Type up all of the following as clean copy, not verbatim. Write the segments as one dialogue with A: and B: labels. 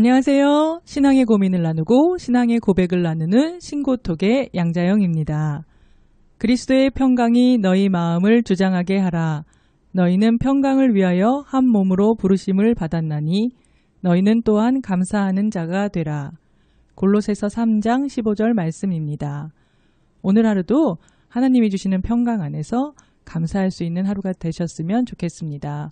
A: 안녕하세요. 신앙의 고민을 나누고 신앙의 고백을 나누는 신고톡의 양자영입니다. 그리스도의 평강이 너희 마음을 주장하게 하라. 너희는 평강을 위하여 한 몸으로 부르심을 받았나니 너희는 또한 감사하는 자가 되라. 골로새서 3장 15절 말씀입니다. 오늘 하루도 하나님이 주시는 평강 안에서 감사할 수 있는 하루가 되셨으면 좋겠습니다.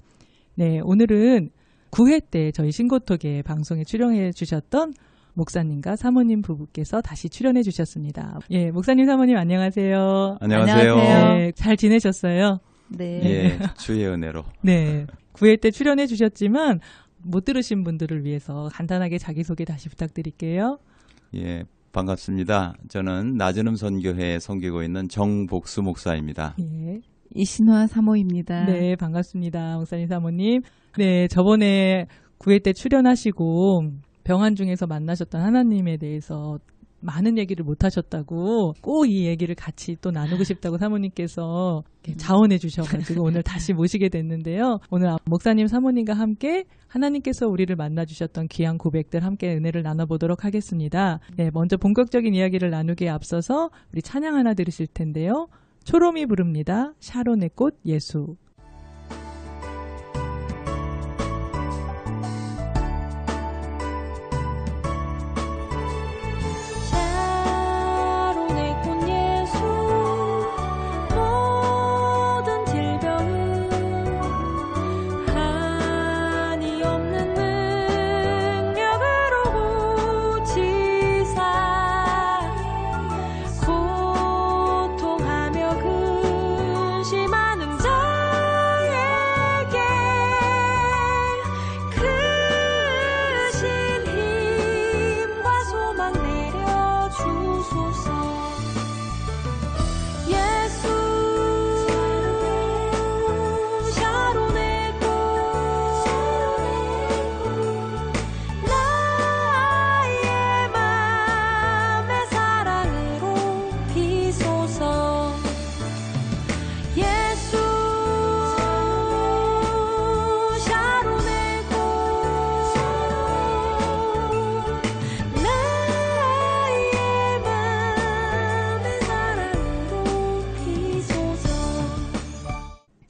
A: 네, 오늘은 9회 때 저희 신고톡의 방송에 출연해 주셨던 목사님과 사모님 부부께서 다시 출연해 주셨습니다. 예, 목사님 사모님 안녕하세요.
B: 안녕하세요.
A: 네, 잘 지내셨어요?
C: 네.
B: 예, 주의 은혜로.
A: 네, 9회 때 출연해 주셨지만 못 들으신 분들을 위해서 간단하게 자기소개 다시 부탁드릴게요.
B: 예, 반갑습니다. 저는 나진음 선교회에 섬기고 있는 정복수 목사입니다.
A: 예.
C: 이신화 사모입니다.
A: 네, 반갑습니다. 목사님 사모님. 네, 저번에 9회 때 출연하시고 병환 중에서 만나셨던 하나님에 대해서 많은 얘기를 못 하셨다고 꼭 이 얘기를 같이 또 나누고 싶다고 사모님께서 자원해 주셔가지고 오늘 다시 모시게 됐는데요. 오늘 목사님 사모님과 함께 하나님께서 우리를 만나주셨던 귀한 고백들 함께 은혜를 나눠보도록 하겠습니다. 네, 먼저 본격적인 이야기를 나누기에 앞서서 우리 찬양 하나 들으실 텐데요. 초롬이 부릅니다. 샤론의 꽃 예수.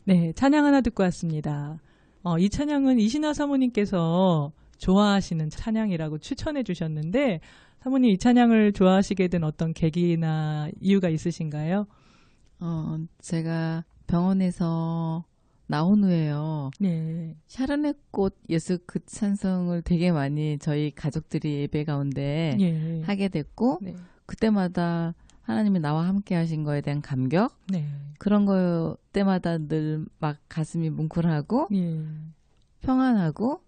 A: 네, 찬양 하나 듣고 왔습니다. 이 찬양은 이신화 사모님께서 좋아하시는 찬양이라고 추천해 주셨는데 사모님 이 찬양을 좋아하시게 된 어떤 계기나 이유가 있으신가요?
C: 제가 병원에서 나온 후에요.
A: 네.
C: 샤론의 꽃 예수 그 찬송을 되게 많이 저희 가족들이 예배 가운데
A: 예.
C: 하게 됐고
A: 네.
C: 그때마다 하나님이 나와 함께 하신 거에 대한 감격
A: 네.
C: 그런 거 때마다 늘 막 가슴이 뭉클하고
A: 예.
C: 평안하고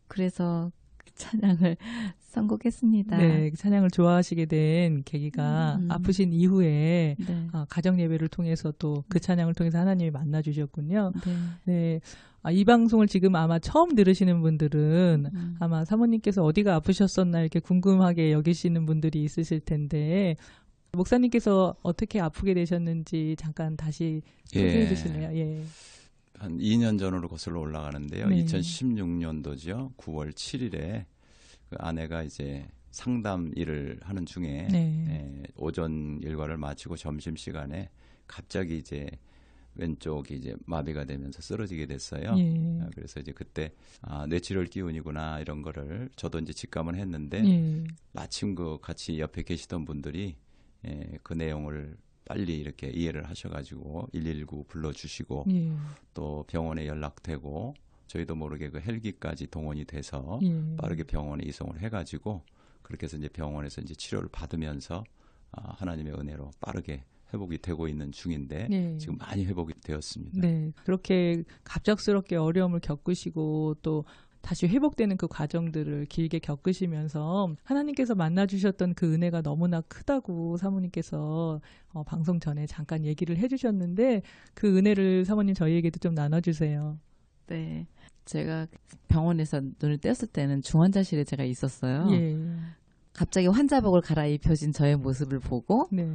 C: 그래서 그 찬양을 선곡했습니다.
A: 네, 찬양을 좋아하시게 된 계기가 아프신 이후에
C: 네.
A: 가정 예배를 통해서 또 그 찬양을 통해서 하나님이 만나 주셨군요.
C: 네.
A: 네. 이 방송을 지금 아마 처음 들으시는 분들은 아마 사모님께서 어디가 아프셨었나 이렇게 궁금하게 여기시는 분들이 있으실 텐데 목사님께서 어떻게 아프게 되셨는지 잠깐 다시 소개해 주실래요? 예.
B: 한 2년 전으로 거슬러 올라가는데요.
A: 네.
B: 2016년도죠. 9월 7일에 그 아내가 이제 상담 일을 하는 중에
A: 네.
B: 오전 일과를 마치고 점심 시간에 갑자기 이제 왼쪽이 이제 마비가 되면서 쓰러지게 됐어요.
A: 예.
B: 그래서 이제 그때 뇌출혈 기운이구나 이런 거를 저도 이제 직감을 했는데
A: 예.
B: 마침 그 같이 옆에 계시던 분들이 그 내용을 빨리 이렇게 이해를 하셔가지고 119 불러주시고
A: 예.
B: 또 병원에 연락되고 저희도 모르게 그 헬기까지 동원이 돼서
A: 예.
B: 빠르게 병원에 이송을 해가지고 그렇게 해서 이제 병원에서 이제 치료를 받으면서 하나님의 은혜로 빠르게 회복이 되고 있는 중인데
A: 네.
B: 지금 많이 회복이 되었습니다.
A: 네. 그렇게 갑작스럽게 어려움을 겪으시고 또 다시 회복되는 그 과정들을 길게 겪으시면서 하나님께서 만나주셨던 그 은혜가 너무나 크다고 사모님께서 방송 전에 잠깐 얘기를 해주셨는데 그 은혜를 사모님 저희에게도 좀 나눠주세요.
C: 네. 제가 병원에서 눈을 떼었을 때는 중환자실에 제가 있었어요.
A: 예.
C: 갑자기 환자복을 갈아입혀진 저의 모습을 보고
A: 네.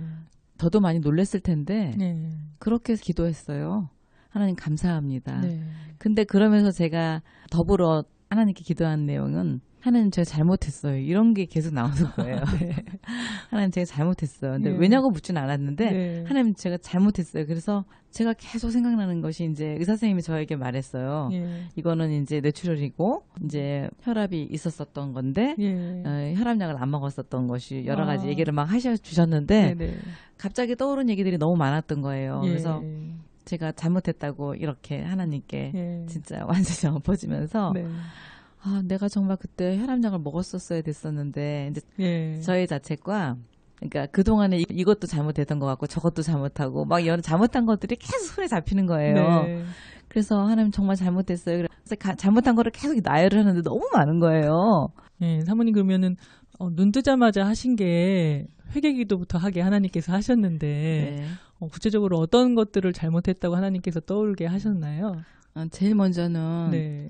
C: 저도 많이 놀랐을 텐데
A: 네.
C: 그렇게 기도했어요. 하나님 감사합니다.
A: 네.
C: 근데 그러면서 제가 더불어 하나님께 기도한 내용은 하나님 제가 잘못했어요. 이런 게 계속 나오는 거예요.
A: 네.
C: 하나님 제가 잘못했어요. 근데
A: 네.
C: 왜냐고 묻진 않았는데
A: 네.
C: 하나님 제가 잘못했어요. 그래서 제가 계속 생각나는 것이 이제 의사 선생님이 저에게 말했어요.
A: 예.
C: 이거는 이제 뇌출혈이고 이제 혈압이 있었었던 건데
A: 예.
C: 혈압약을 안 먹었었던 것이 여러
A: 아.
C: 가지 얘기를 막 하셔 주셨는데
A: 네네.
C: 갑자기 떠오른 얘기들이 너무 많았던 거예요.
A: 예.
C: 그래서 제가 잘못했다고 이렇게 하나님께
A: 예.
C: 진짜 완전히 엎어지면서
A: 네.
C: 아, 내가 정말 그때 혈압약을 먹었었어야 됐었는데 이제
A: 예.
C: 저의 자책과 그러니까 그동안에 이것도 잘못했던 것 같고 저것도 잘못하고 막 여러 잘못한 것들이 계속 손에 잡히는 거예요.
A: 네.
C: 그래서 하나님 정말 잘못했어요. 그래서 잘못한 거를 계속 나열을 하는데 너무 많은 거예요.
A: 예, 사모님 그러면은 눈 뜨자마자 하신 게 회개기도부터 하게 하나님께서 하셨는데
C: 네.
A: 구체적으로 어떤 것들을 잘못했다고 하나님께서 떠올게 하셨나요?
C: 제일 먼저는
A: 네.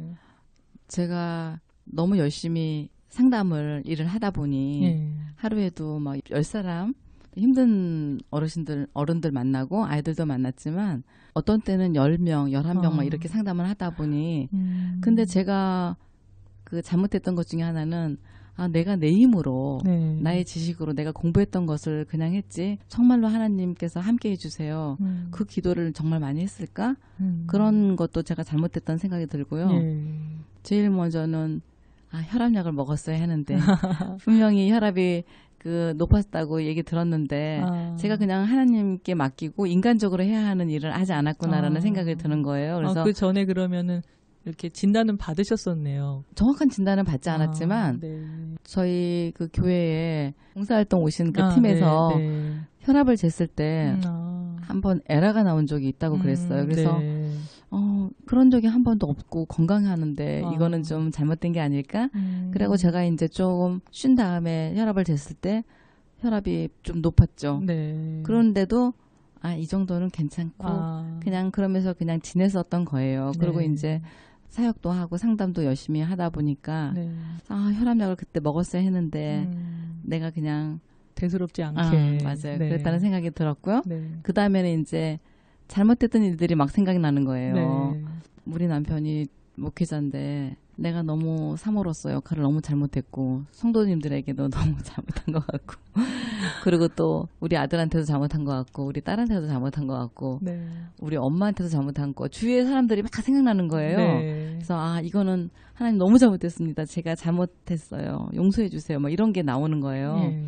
C: 제가 너무 열심히 상담을 일을 하다 보니
A: 예.
C: 하루에도 막 10사람 힘든 어른들 만나고 아이들도 만났지만 어떤 때는 10명, 11명 막 이렇게 상담을 하다 보니 근데 제가 그 잘못했던 것 중에 하나는 내가 내 힘으로
A: 네.
C: 나의 지식으로 내가 공부했던 것을 그냥 했지 정말로 하나님께서 함께 해주세요. 그 기도를 정말 많이 했을까? 그런 것도 제가 잘못했다는 생각이 들고요.
A: 예.
C: 제일 먼저는 혈압약을 먹었어야 하는데 분명히 혈압이 높았다고 얘기 들었는데 제가 그냥 하나님께 맡기고 인간적으로 해야 하는 일을 하지 않았구나라는 생각이 드는 거예요. 그래서
A: 그 전에 그러면은 이렇게 진단은 받으셨었네요.
C: 정확한 진단은 받지 않았지만
A: 네.
C: 저희 그 교회에 봉사활동 오신 그 팀에서
A: 네.
C: 혈압을 쟀을 때 한번 에러가 나온 적이 있다고 그랬어요. 그래서
A: 네.
C: 그런 적이 한 번도 없고 건강하는데 이거는 좀 잘못된 게 아닐까? 그리고 제가 이제 조금 쉰 다음에 혈압을 쟀을 때 혈압이 좀 높았죠.
A: 네.
C: 그런데도 이 정도는 괜찮고 그냥 그러면서 그냥 지냈었던 거예요. 그리고
A: 네.
C: 이제 사역도 하고 상담도 열심히 하다 보니까
A: 네.
C: 혈압약을 그때 먹었어야 했는데 내가 그냥
A: 대수롭지 않게
C: 맞아요.
A: 네.
C: 그랬다는 생각이 들었고요.
A: 네.
C: 그 다음에는 이제 잘못했던 일들이 막 생각이 나는 거예요.
A: 네.
C: 우리 남편이 목회자인데 내가 너무 사모로서 역할을 너무 잘못했고 성도님들에게도 너무 잘못한 것 같고 그리고 또 우리 아들한테도 잘못한 것 같고 우리 딸한테도 잘못한 것 같고
A: 네.
C: 우리 엄마한테도 잘못한 거 주위의 사람들이 막 생각나는 거예요.
A: 네.
C: 그래서 이거는 하나님 너무 잘못했습니다. 제가 잘못했어요. 용서해 주세요. 뭐 이런 게 나오는 거예요.
A: 예.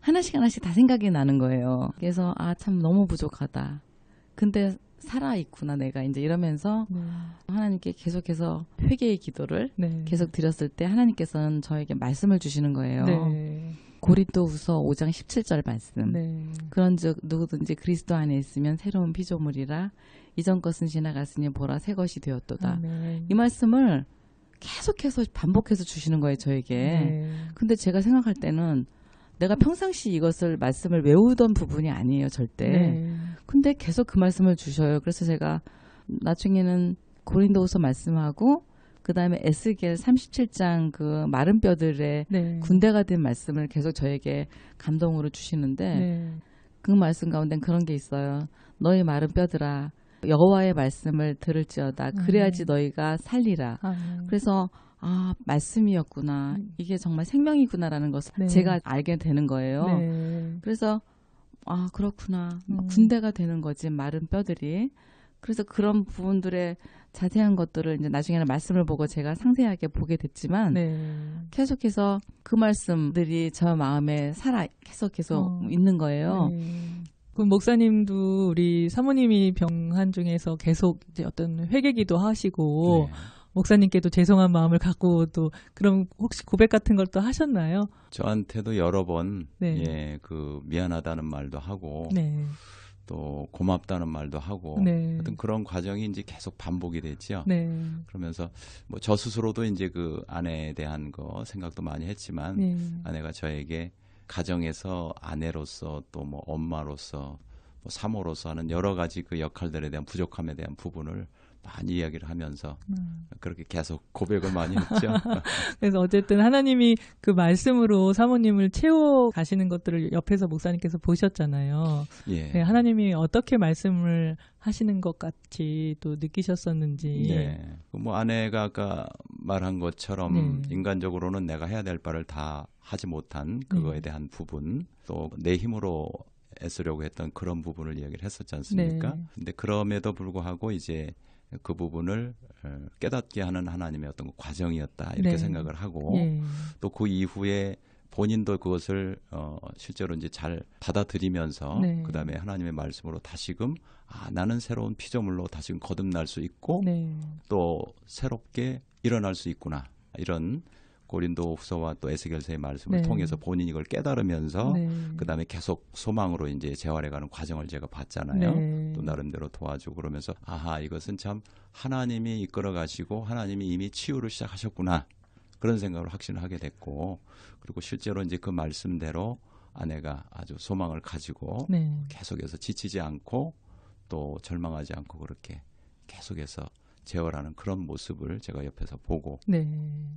C: 하나씩 다 생각이 나는 거예요. 그래서 참 너무 부족하다. 근데 살아있구나 내가 이제 이러면서
A: 네.
C: 하나님께 계속해서 회개의 기도를
A: 네.
C: 계속 드렸을 때 하나님께서는 저에게 말씀을 주시는 거예요.
A: 네.
C: 고린도후서 5장 17절 말씀.
A: 네.
C: 그런즉 누구든지 그리스도 안에 있으면 새로운 피조물이라 이전 것은 지나갔으니 보라 새 것이 되었도다.
A: 아멘.
C: 이 말씀을 계속해서 반복해서 주시는 거예요 저에게.
A: 네.
C: 근데 제가 생각할 때는 내가 평상시 이것을 말씀을 외우던 부분이 아니에요 절대.
A: 네.
C: 근데 계속 그 말씀을 주셔요. 그래서 제가 나중에는 고린도후서 말씀하고 그 다음에 에스겔 37장 그 마른 뼈들의
A: 네.
C: 군대가 된 말씀을 계속 저에게 감동으로 주시는데
A: 네.
C: 그 말씀 가운데 그런 게 있어요. 너희 마른 뼈들아 여호와의 말씀을 들을지어다. 그래야지 너희가 살리라.
A: 아멘.
C: 그래서 말씀이었구나. 이게 정말 생명이구나라는 것을
A: 네.
C: 제가 알게 되는 거예요.
A: 네.
C: 그래서 그렇구나. 군대가 되는 거지 마른 뼈들이. 그래서 그런 부분들의 자세한 것들을 이제 나중에는 말씀을 보고 제가 상세하게 보게 됐지만
A: 네.
C: 계속해서 그 말씀들이 저 마음에 계속 있는 거예요.
A: 네. 그럼 목사님도 우리 사모님이 병한 중에서 계속 이제 어떤 회개기도 하시고
B: 네.
A: 목사님께도 죄송한 마음을 갖고 또 그럼 혹시 고백 같은 걸 또 하셨나요?
B: 저한테도 여러 번
A: 네.
B: 미안하다는 말도 하고
A: 네.
B: 또 고맙다는 말도 하고
A: 네.
B: 어떤 그런 과정이 이제 계속 반복이 됐죠.
A: 네.
B: 그러면서 뭐 저 스스로도 이제 그 아내에 대한 거 생각도 많이 했지만
A: 네.
B: 아내가 저에게 가정에서 아내로서 또 뭐 엄마로서 뭐 사모로서 하는 여러 가지 그 역할들에 대한 부족함에 대한 부분을 많이 이야기를 하면서 그렇게 계속 고백을 많이 했죠.
A: 그래서 어쨌든 하나님이 그 말씀으로 사모님을 채워 가시는 것들을 옆에서 목사님께서 보셨잖아요.
B: 예.
A: 네, 하나님이 어떻게 말씀을 하시는 것 같이 또 느끼셨었는지.
B: 네. 뭐 아내가 아까 말한 것처럼
A: 네.
B: 인간적으로는 내가 해야 될 바를 다 하지 못한 그거에 대한 부분, 또 내 힘으로 애쓰려고 했던 그런 부분을 이야기를 했었지 않습니까?
A: 네.
B: 근데 그럼에도 불구하고 이제 그 부분을 깨닫게 하는 하나님의 어떤 과정이었다 이렇게
A: 네.
B: 생각을 하고
A: 예.
B: 또 그 이후에 본인도 그것을 실제로 이제 잘 받아들이면서
A: 네.
B: 그다음에 하나님의 말씀으로 다시금 나는 새로운 피조물로 다시금 거듭날 수 있고
A: 네.
B: 또 새롭게 일어날 수 있구나 이런 고린도후서와 또 에스겔서의 말씀을
A: 네.
B: 통해서 본인이 이걸 깨달으면서
A: 네.
B: 그다음에 계속 소망으로 이제 재활해가는 과정을 제가 봤잖아요.
A: 네.
B: 또 나름대로 도와주고 그러면서 이것은 참 하나님이 이끌어 가시고 하나님이 이미 치유를 시작하셨구나 그런 생각을 확신을 하게 됐고 그리고 실제로 이제 그 말씀대로 아내가 아주 소망을 가지고
A: 네.
B: 계속해서 지치지 않고 또 절망하지 않고 그렇게 계속해서 재활하는 그런 모습을 제가 옆에서 보고
A: 네.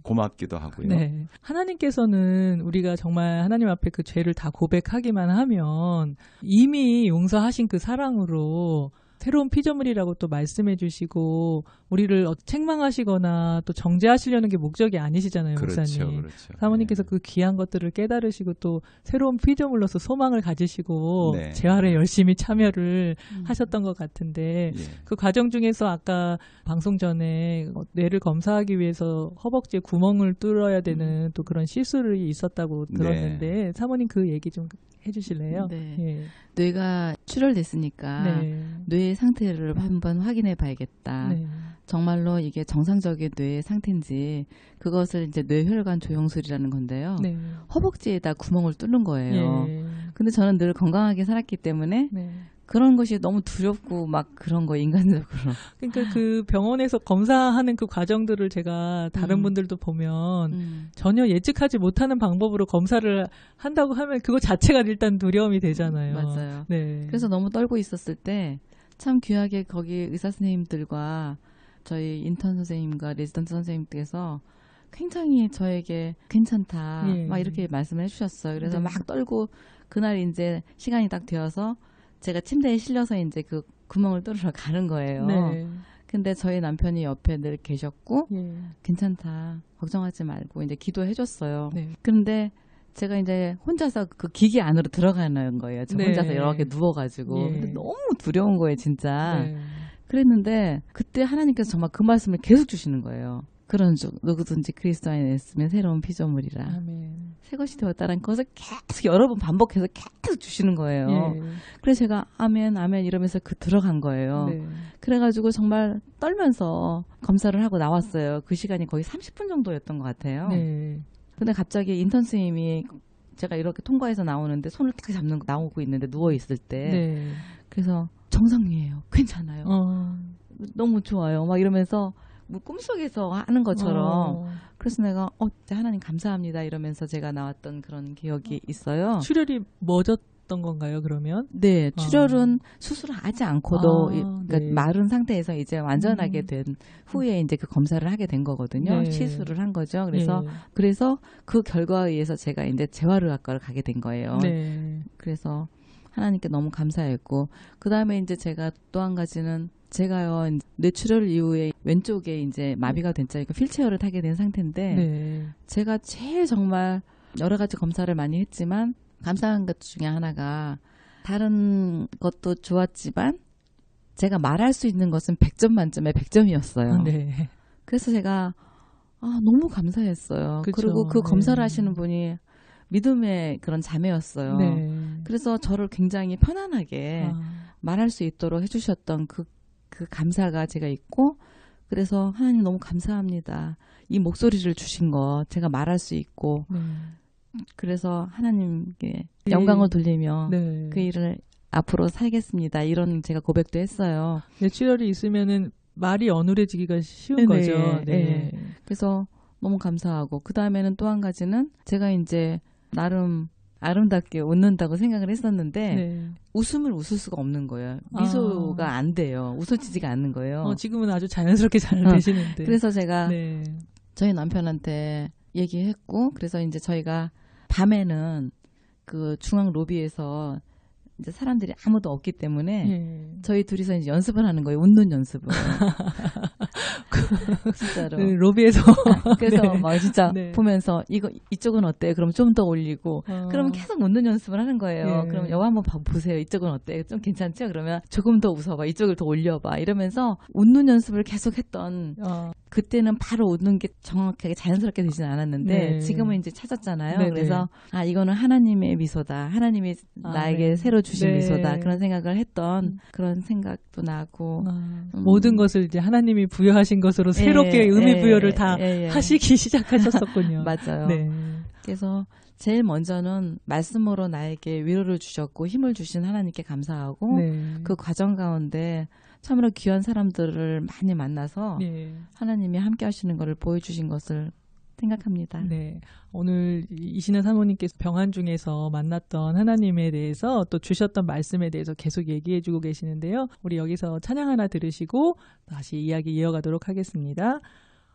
B: 고맙기도 하고요.
A: 네. 하나님께서는 우리가 정말 하나님 앞에 그 죄를 다 고백하기만 하면 이미 용서하신 그 사랑으로 새로운 피조물이라고 또 말씀해 주시고 우리를 책망하시거나 또 정죄하시려는 게 목적이 아니시잖아요,
B: 그렇죠,
A: 목사님.
B: 그렇죠.
A: 사모님께서
B: 네.
A: 그 귀한 것들을 깨달으시고 또 새로운 피조물로서 소망을 가지시고
B: 네.
A: 재활에 열심히 참여를 하셨던 것 같은데
B: 예.
A: 그 과정 중에서 아까 방송 전에 뇌를 검사하기 위해서 허벅지에 구멍을 뚫어야 되는 또 그런 시술이 있었다고 들었는데 사모님 그 얘기 좀 해주실래요?
C: 네.
A: 예.
C: 뇌가 출혈됐으니까
A: 네.
C: 뇌의 상태를 한번 확인해 봐야겠다.
A: 네.
C: 정말로 이게 정상적인 뇌의 상태인지 그것을 이제 뇌혈관 조영술이라는 건데요.
A: 네.
C: 허벅지에다 구멍을 뚫는 거예요.
A: 예.
C: 근데 저는 늘 건강하게 살았기 때문에
A: 네.
C: 그런 것이 너무 두렵고 막 그런 거 인간적으로.
A: 그러니까 그 병원에서 검사하는 그 과정들을 제가 다른 분들도 보면 전혀 예측하지 못하는 방법으로 검사를 한다고 하면 그거 자체가 일단 두려움이 되잖아요.
C: 맞아요.
A: 네.
C: 그래서 너무 떨고 있었을 때 참 귀하게 거기 의사 선생님들과 저희 인턴 선생님과 레지던트 선생님께서 굉장히 저에게 괜찮다
A: 예.
C: 막 이렇게 말씀을 해주셨어요. 그래서
A: 네.
C: 막 떨고 그날 이제 시간이 딱 되어서 제가 침대에 실려서 이제 그 구멍을 뚫으러 가는 거예요.
A: 네.
C: 근데 저희 남편이 옆에 늘 계셨고
A: 예.
C: 괜찮다 걱정하지 말고 이제 기도해줬어요.
A: 네.
C: 그런데 제가 이제 혼자서 그 기계 안으로 들어가는 거예요. 저
A: 네.
C: 혼자서 이렇게 누워가지고.
A: 예.
C: 근데 너무 두려운 거예요, 진짜.
A: 네.
C: 그랬는데 그때 하나님께서 정말 그 말씀을 계속 주시는 거예요. 그런 중 누구든지 그리스도 안에 있으면 새로운 피조물이라.
A: 아멘.
C: 새 것이 되었다는 것을 계속 여러 번 반복해서 계속 주시는 거예요.
A: 예.
C: 그래서 제가 아멘 아멘 이러면서 들어간 거예요.
A: 네.
C: 그래가지고 정말 떨면서 검사를 하고 나왔어요. 그 시간이 거의 30분 정도였던 것 같아요.
A: 네.
C: 근데 갑자기 인턴 선생님이 제가 이렇게 통과해서 나오는데 손을 딱 잡는 나오고 있는데 누워 있을 때
A: 네.
C: 그래서 정상이에요. 괜찮아요. 너무 좋아요. 막 이러면서 뭐 꿈속에서 하는 것처럼 그래서 내가 하나님 감사합니다 이러면서 제가 나왔던 그런 기억이 있어요.
A: 출혈이 멎었던 건가요, 그러면?
C: 네, 출혈은 수술하지 않고도 그러니까
A: 네.
C: 마른 상태에서 이제 완전하게 된 후에 이제 그 검사를 하게 된 거거든요.
A: 네.
C: 시술을 한 거죠. 그래서
A: 예.
C: 그래서 그 결과에 의해서 제가 이제 재활의학과를 가게 된 거예요.
A: 네.
C: 그래서 하나님께 너무 감사했고 그 다음에 이제 제가 또 한 가지는 제가요 뇌출혈 이후에 왼쪽에 이제 마비가 됐잖아요. 휠체어를 타게 된 상태인데
A: 네.
C: 제가 제일 정말 여러 가지 검사를 많이 했지만 감사한 것 중에 하나가 다른 것도 좋았지만 제가 말할 수 있는 것은 100점 만점에 100점이었어요.
A: 네.
C: 그래서 제가 너무 감사했어요.
A: 그쵸.
C: 그리고 그
A: 네.
C: 검사를 하시는 분이 믿음의 그런 자매였어요.
A: 네.
C: 그래서 저를 굉장히 편안하게 말할 수 있도록 해주셨던 그 감사가 제가 있고 그래서 하나님 너무 감사합니다. 이 목소리를 주신 거 제가 말할 수 있고
A: 네.
C: 그래서 하나님께 영광을 돌리며
A: 네.
C: 그 일을 앞으로 살겠습니다. 이런 제가 고백도 했어요.
A: 뇌출혈이 있으면은 말이 어눌해지기가 쉬운
C: 네,
A: 거죠.
C: 네.
A: 네.
C: 그래서 너무 감사하고 그 다음에는 또 한 가지는 제가 이제 나름 아름답게 웃는다고 생각을 했었는데
A: 네.
C: 웃음을 웃을 수가 없는 거예요. 미소가 안 돼요. 웃어지지가 않는 거예요.
A: 지금은 아주 자연스럽게 잘 되시는데.
C: 그래서 제가
A: 네.
C: 저희 남편한테 얘기했고 그래서 이제 저희가 밤에는 그 중앙 로비에서 이제 사람들이 아무도 없기 때문에
A: 예.
C: 저희 둘이서 이제 연습을 하는 거예요. 웃는 연습을. 진짜로.
A: 네, 로비에서.
C: 그래서
A: 네.
C: 막 진짜
A: 네.
C: 보면서 이쪽은 어때? 그럼 좀 더 올리고 그러면 계속 웃는 연습을 하는 거예요.
A: 예.
C: 그럼 여보 한번 보세요. 이쪽은 어때? 좀 괜찮죠? 그러면 조금 더 웃어봐. 이쪽을 더 올려봐. 이러면서 웃는 연습을 계속 했던 그때는 바로 웃는 게 정확하게 자연스럽게 되지는 않았는데
A: 네.
C: 지금은 이제 찾았잖아요.
A: 네네.
C: 그래서 이거는 하나님의 미소다. 하나님이 나에게
A: 네.
C: 새로 주신
A: 네.
C: 미소다. 그런 생각을 했던 그런 생각도 나고
A: 모든 것을 이제 하나님이 부여하신 것으로 새롭게 의미 부여를 다
C: 예.
A: 하시기 시작하셨었군요.
C: 맞아요.
A: 네.
C: 그래서 제일 먼저는 말씀으로 나에게 위로를 주셨고 힘을 주신 하나님께 감사하고
A: 네.
C: 그 과정 가운데 참으로 귀한 사람들을 많이 만나서
A: 네.
C: 하나님이 함께 하시는 것을 보여주신 것을 생각합니다.
A: 네. 오늘 이신혜 사모님께서 병환 중에서 만났던 하나님에 대해서 또 주셨던 말씀에 대해서 계속 얘기해 주고 계시는데요. 우리 여기서 찬양 하나 들으시고 다시 이야기 이어가도록 하겠습니다.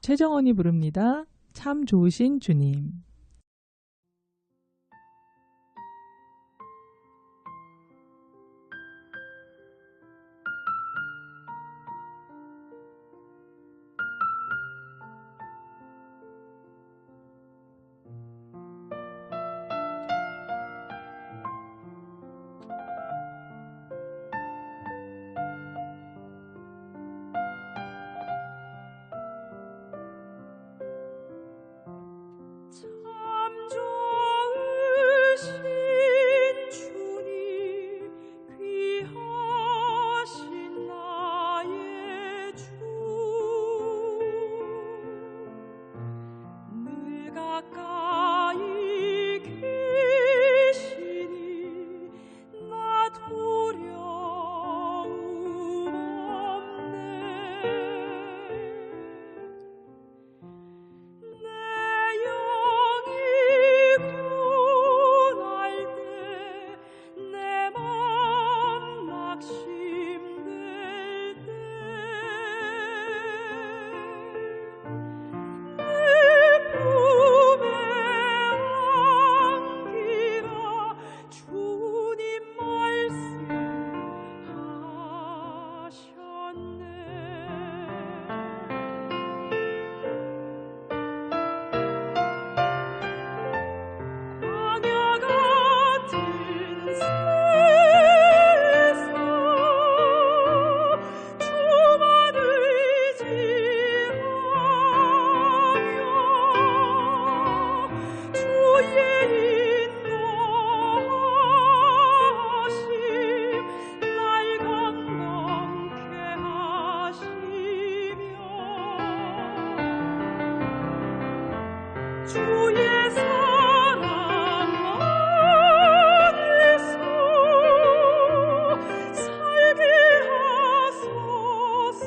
A: 최정원이 부릅니다. 참 좋으신 주님.
D: 참 좋으신 주님 귀하신 나의 주 늘 가까이 계시니 나 두려움 없네 내 영이 고날 때 내 맘 낙심될 때 내 품에 안기라 주님 말씀하셨네 광야 같은 세상 주만 의지하며 주의 인도하심 날 강건케 하시며 주의 사랑 안에서 살게 하소서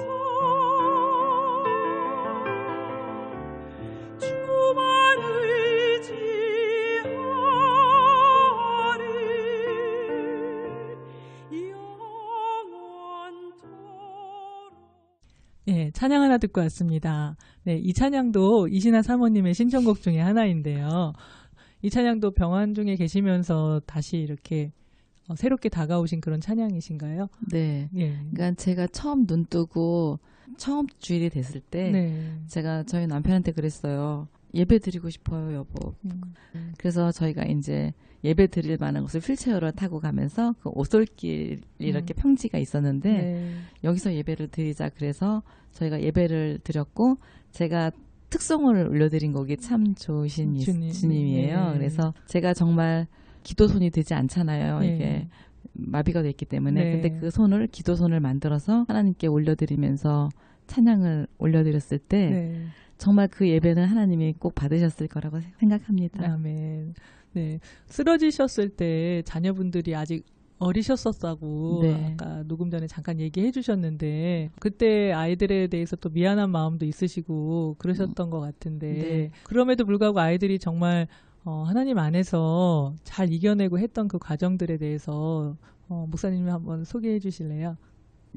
D: 주만 의지하리 영원토록
A: 네, 찬양 하나 듣고 왔습니다. 네, 이 찬양도 이신아 사모님의 신청곡 중에 하나인데요. 이 찬양도 병환 중에 계시면서 다시 이렇게 새롭게 다가오신 그런 찬양이신가요?
C: 네.
A: 예.
C: 그러니까 제가 처음 눈 뜨고 처음 주일이 됐을 때
A: 네.
C: 제가 저희 남편한테 그랬어요. 예배 드리고 싶어요, 여보. 그래서 저희가 이제 예배 드릴 만한 곳을 휠체어를 타고 가면서 그 오솔길 이렇게 평지가 있었는데
A: 네.
C: 여기서 예배를 드리자 그래서 저희가 예배를 드렸고 제가 특송을 올려드린 곡이 참 좋으신 주님이에요.
A: 네.
C: 그래서 제가 정말 기도손이 되지 않잖아요.
A: 네.
C: 이게 마비가 됐기 때문에.
A: 네.
C: 근데 그 손을 기도손을 만들어서 하나님께 올려드리면서 찬양을 올려드렸을 때
A: 네.
C: 정말 그 예배는 하나님이 꼭 받으셨을 거라고 생각합니다.
A: 아멘. 네. 쓰러지셨을 때 자녀분들이 아직 어리셨었다고
C: 네.
A: 아까 녹음 전에 잠깐 얘기해 주셨는데 그때 아이들에 대해서 또 미안한 마음도 있으시고 그러셨던 것 같은데
C: 네.
A: 그럼에도 불구하고 아이들이 정말 하나님 안에서 잘 이겨내고 했던 그 과정들에 대해서 목사님이 한번 소개해 주실래요?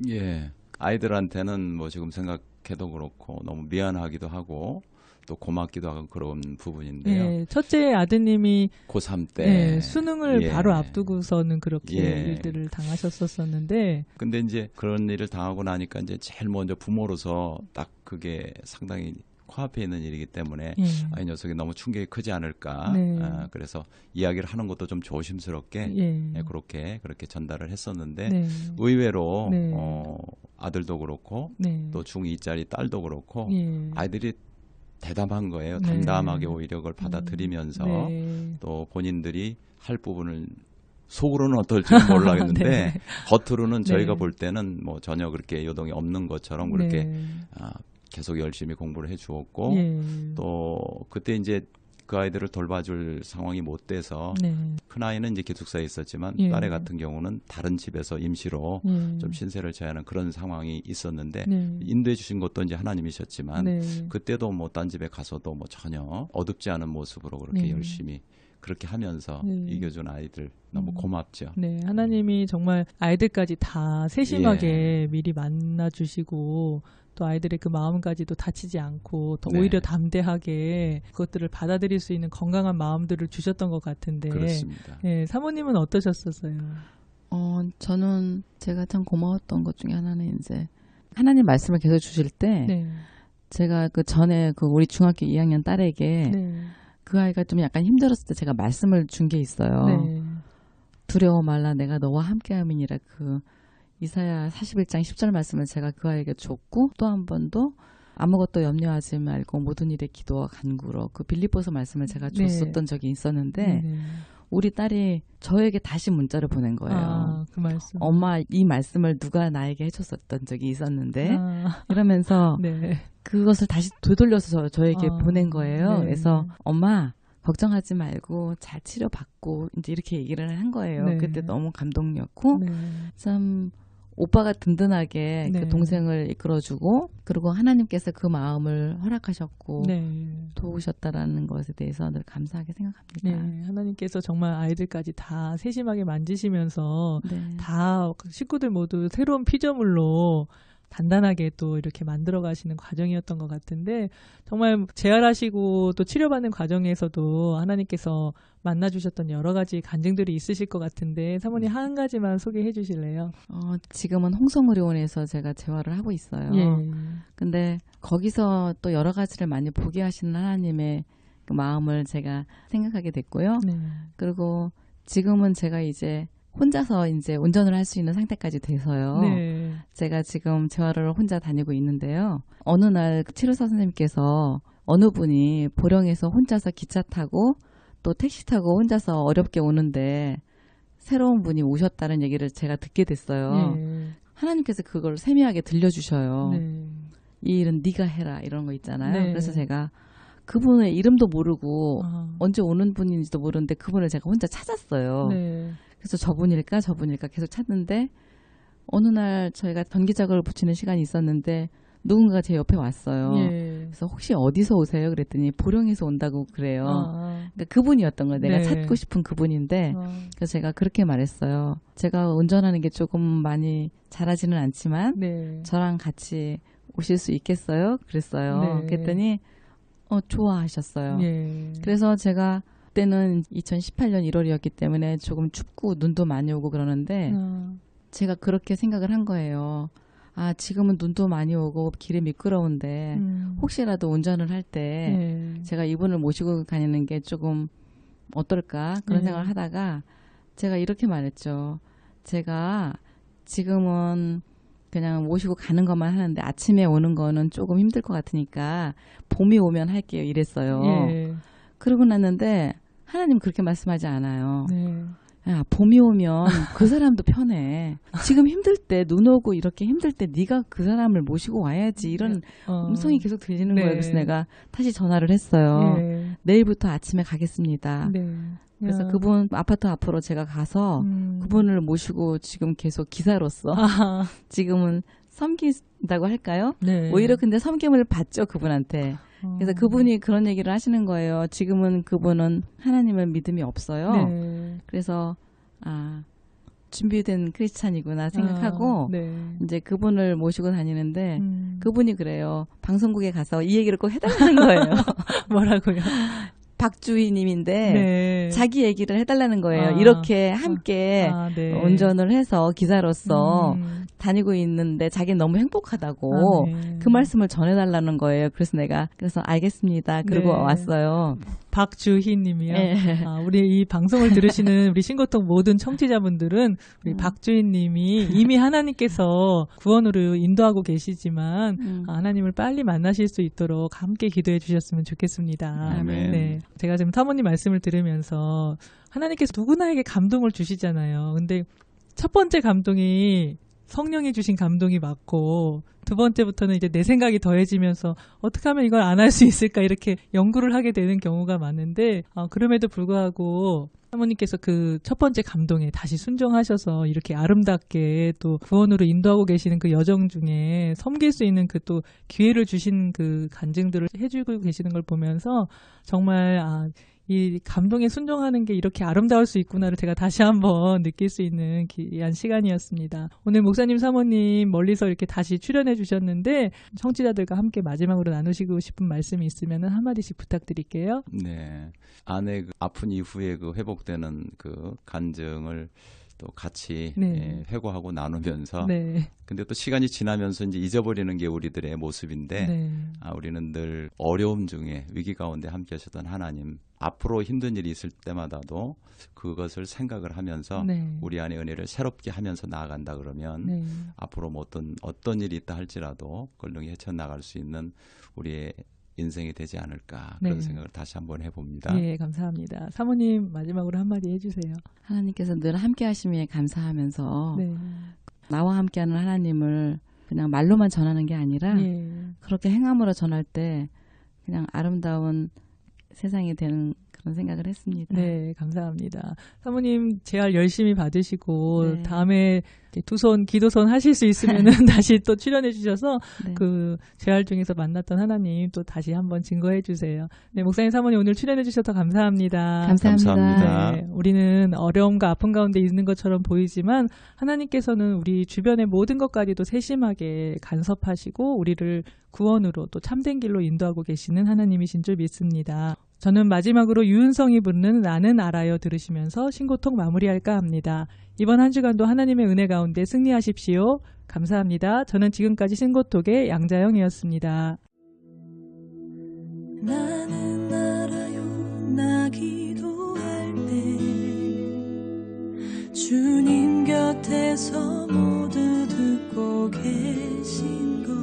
B: 예. 아이들한테는 뭐 지금 생각해도 그렇고 너무 미안하기도 하고 또 고맙기도 하고 그런 부분인데요.
A: 예, 첫째 아드님이
B: 고3 때
A: 예, 수능을
B: 예.
A: 바로 앞두고서는 그렇게
B: 예.
A: 일들을 당하셨었는데
B: 근데 이제 그런 일을 당하고 나니까 이제 제일 먼저 부모로서 딱 그게 상당히 코앞에 있는 일이기 때문에
A: 예.
B: 이 녀석이 너무 충격이 크지 않을까.
A: 네.
B: 그래서 이야기를 하는 것도 좀 조심스럽게
A: 예.
B: 그렇게 전달을 했었는데
A: 네.
B: 의외로
A: 네.
B: 아들도 그렇고
A: 네.
B: 또 중2짜리 딸도 그렇고
A: 예.
B: 아이들이 대담한 거예요.
A: 네.
B: 담담하게 오히려 그걸 받아들이면서
A: 네.
B: 또 본인들이 할 부분을 속으로는 어떨지는 모르겠는데
A: 네.
B: 겉으로는 저희가
A: 네.
B: 볼 때는 뭐 전혀 그렇게 요동이 없는 것처럼 그렇게
A: 네.
B: 계속 열심히 공부를 해주었고
A: 예.
B: 또 그때 이제 그 아이들을 돌봐줄 상황이 못 돼서
A: 네.
B: 큰 아이는 이제 기숙사에 있었지만
A: 예.
B: 딸애 같은 경우는 다른 집에서 임시로
A: 예.
B: 좀 신세를 져야 하는 그런 상황이 있었는데
A: 네.
B: 인도해 주신 것도 이제 하나님이셨지만
A: 네.
B: 그때도 뭐 딴 집에 가서도 뭐 전혀 어둡지 않은 모습으로 그렇게
A: 네.
B: 열심히 그렇게 하면서
A: 네.
B: 이겨준 아이들 너무 고맙죠.
A: 네, 하나님이 정말 아이들까지 다 세심하게 미리 만나주시고 또 아이들의 그 마음까지도 다치지 않고 더
B: 네.
A: 오히려 담대하게 그것들을 받아들일 수 있는 건강한 마음들을 주셨던 것 같은데
B: 그렇습니다.
A: 네, 사모님은 어떠셨었어요?
C: 저는 제가 참 고마웠던 것 중에 하나는 이제 하나님 말씀을 계속 주실 때
A: 네.
C: 제가 그 전에 그 우리 중학교 2학년 딸에게
A: 네.
C: 그 아이가 좀 약간 힘들었을 때 제가 말씀을 준 게 있어요.
A: 네.
C: 두려워 말라 내가 너와 함께함이니라 그 이사야 41장 10절 말씀을 제가 그 아이에게 줬고 또 한 번도 아무것도 염려하지 말고 모든 일에 기도와 간구로 그 빌립보서 말씀을 제가
A: 네.
C: 줬었던 적이 있었는데
A: 네.
C: 우리 딸이 저에게 다시 문자를 보낸 거예요.
A: 아, 그 말씀.
C: 엄마 이 말씀을 누가 나에게 해줬었던 적이 있었는데
A: 아,
C: 이러면서
A: 네.
C: 그것을 다시 되돌려서 저에게 보낸 거예요.
A: 네.
C: 그래서 엄마 걱정하지 말고 잘 치료받고 이제 이렇게 얘기를 한 거예요.
A: 네.
C: 그때 너무 감동이었고
A: 네.
C: 참 오빠가 든든하게
A: 네.
C: 그 동생을 이끌어주고 그리고 하나님께서 그 마음을 허락하셨고
A: 네.
C: 도우셨다라는 것에 대해서 늘 감사하게 생각합니다.
A: 네, 하나님께서 정말 아이들까지 다 세심하게 만지시면서
C: 네.
A: 다 식구들 모두 새로운 피조물로 단단하게 또 이렇게 만들어 가시는 과정이었던 것 같은데 정말 재활하시고 또 치료받는 과정에서도 하나님께서 만나주셨던 여러 가지 간증들이 있으실 것 같은데 사모님 한 가지만 소개해 주실래요?
C: 지금은 홍성의료원에서 제가 재활을 하고 있어요.
A: 예.
C: 근데 거기서 또 여러 가지를 많이 보게 하시는 하나님의 그 마음을 제가 생각하게 됐고요.
A: 네.
C: 그리고 지금은 제가 이제 혼자서 이제 운전을 할 수 있는 상태까지 돼서요.
A: 네.
C: 제가 지금 재활을 혼자 다니고 있는데요. 어느 날 치료사 선생님께서 어느 분이 보령에서 혼자서 기차 타고 또 택시 타고 혼자서 어렵게 오는데 새로운 분이 오셨다는 얘기를 제가 듣게 됐어요.
A: 네.
C: 하나님께서 그걸 세미하게 들려주셔요.
A: 네.
C: 이 일은 네가 해라 이런 거 있잖아요.
A: 네.
C: 그래서 제가 그분의 이름도 모르고
A: 아.
C: 언제 오는 분인지도 모르는데 그분을 제가 혼자 찾았어요.
A: 네.
C: 그래서 저분일까 계속 찾는데 어느 날 저희가 전기자국을 붙이는 시간이 있었는데 누군가가 제 옆에 왔어요.
A: 예.
C: 그래서 혹시 어디서 오세요? 그랬더니 보령에서 온다고 그래요.
A: 아.
C: 그러니까 그분이었던 거예요. 내가
A: 네.
C: 찾고 싶은 그분인데 그래서 제가 그렇게 말했어요. 제가 운전하는 게 조금 많이 잘하지는 않지만
A: 네.
C: 저랑 같이 오실 수 있겠어요? 그랬어요.
A: 네.
C: 그랬더니 좋아하셨어요.
A: 예.
C: 그래서 제가 그때는 2018년 1월이었기 때문에 조금 춥고 눈도 많이 오고 그러는데 제가 그렇게 생각을 한 거예요. 아, 지금은 눈도 많이 오고 길이 미끄러운데 혹시라도 운전을 할 때
A: 네.
C: 제가 이분을 모시고 다니는 게 조금 어떨까 그런
A: 네.
C: 생각을 하다가 제가 이렇게 말했죠. 제가 지금은 그냥 모시고 가는 것만 하는데 아침에 오는 거는 조금 힘들 것 같으니까 봄이 오면 할게요 이랬어요.
A: 예.
C: 그러고 났는데 하나님 그렇게 말씀하지 않아요.
A: 네.
C: 야, 봄이 오면 그 사람도 편해. 지금 힘들 때 눈 오고 이렇게 힘들 때 네가 그 사람을 모시고 와야지 이런 음성이 계속 들리는
A: 네.
C: 거예요. 그래서 내가 다시 전화를 했어요.
A: 예.
C: 내일부터 아침에 가겠습니다.
A: 네.
C: 그래서
A: 야.
C: 그분 아파트 앞으로 제가 가서 그분을 모시고 지금 계속 기사로서
A: 아,
C: 지금은 섬긴다고 할까요?
A: 네.
C: 오히려 근데 섬김을 받죠, 그분한테. 그래서 그분이 그런 얘기를 하시는 거예요. 지금은 그분은 하나님을 믿음이 없어요.
A: 네.
C: 그래서 준비된 크리스찬이구나 생각하고
A: 네.
C: 이제 그분을 모시고 다니는데 그분이 그래요. 방송국에 가서 이 얘기를 꼭 해달라는 거예요.
A: 뭐라고요?
C: 박주희님인데
A: 네.
C: 자기 얘기를 해달라는 거예요.
A: 아.
C: 이렇게 함께
A: 네.
C: 운전을 해서 기사로서 다니고 있는데 자기는 너무 행복하다고
A: 네.
C: 그 말씀을 전해달라는 거예요. 그래서 내가 알겠습니다. 그러고
A: 네.
C: 왔어요.
A: 박주희 님이요.
C: 네.
A: 우리 이 방송을 들으시는 우리 신고통 모든 청취자분들은 우리 박주희 님이 이미 하나님께서 구원으로 인도하고 계시지만 하나님을 빨리 만나실 수 있도록 함께 기도해 주셨으면 좋겠습니다.
B: 아멘.
A: 네. 제가 지금 사모님 말씀을 들으면서 하나님께서 누구나에게 감동을 주시잖아요. 근데 첫 번째 감동이 성령이 주신 감동이 맞고 두 번째부터는 이제 내 생각이 더해지면서 어떻게 하면 이걸 안 할 수 있을까 이렇게 연구를 하게 되는 경우가 많은데 그럼에도 불구하고 사모님께서 그 첫 번째 감동에 다시 순종하셔서 이렇게 아름답게 또 구원으로 인도하고 계시는 그 여정 중에 섬길 수 있는 그 또 기회를 주신 그 간증들을 해주고 계시는 걸 보면서 정말 이 감동에 순종하는 게 이렇게 아름다울 수 있구나를 제가 다시 한번 느낄 수 있는 귀한 시간이었습니다. 오늘 목사님 사모님 멀리서 이렇게 다시 출연해 주셨는데 청취자들과 함께 마지막으로 나누시고 싶은 말씀이 있으면 한마디씩 부탁드릴게요.
B: 네. 아내 그 아픈 이후에 그 회복되는 그 간증을 또 같이
A: 네.
B: 회고하고 나누면서
A: 네.
B: 근데 또 시간이 지나면서 이제 잊어버리는 게 우리들의 모습인데
A: 네.
B: 우리는 늘 어려움 중에 위기 가운데 함께 하셨던 하나님 앞으로 힘든 일이 있을 때마다도 그것을 생각을 하면서
A: 네.
B: 우리 안의 은혜를 새롭게 하면서 나아간다 그러면
A: 네.
B: 앞으로 뭐 어떤 일이 있다 할지라도 걸렁이 헤쳐나갈 수 있는 우리의 인생이 되지 않을까 그런
A: 네.
B: 생각을 다시 한번 해봅니다.
A: 네, 감사합니다. 사모님 마지막으로 한마디 해주세요.
C: 하나님께서 늘 함께 하심에 감사하면서
A: 네.
C: 나와 함께하는 하나님을 그냥 말로만 전하는 게 아니라
A: 예.
C: 그렇게 행함으로 전할 때 그냥 아름다운 세상이 되는 그런 생각을 했습니다.
A: 네, 감사합니다. 사모님 재활 열심히 받으시고
C: 네.
A: 다음에 두 손 기도손 하실 수 있으면은 다시 또 출연해 주셔서
C: 네.
A: 그 재활 중에서 만났던 하나님 또 다시 한번 증거해 주세요. 네, 목사님 사모님 오늘 출연해 주셔서 감사합니다.
B: 감사합니다.
A: 네, 우리는 어려움과 아픔 가운데 있는 것처럼 보이지만 하나님께서는 우리 주변의 모든 것까지도 세심하게 간섭하시고 우리를 구원으로 또 참된 길로 인도하고 계시는 하나님이신 줄 믿습니다. 저는 마지막으로 유은성이 부르는 나는 알아요 들으시면서 신고통 마무리할까 합니다. 이번 한 주간도 하나님의 은혜 가운데 승리하십시오. 감사합니다. 저는 지금까지 신고톡의 양자영이었습니다.
D: 나는 알아요 나 기도할 때 주님 곁에서 모두 듣고 계신 것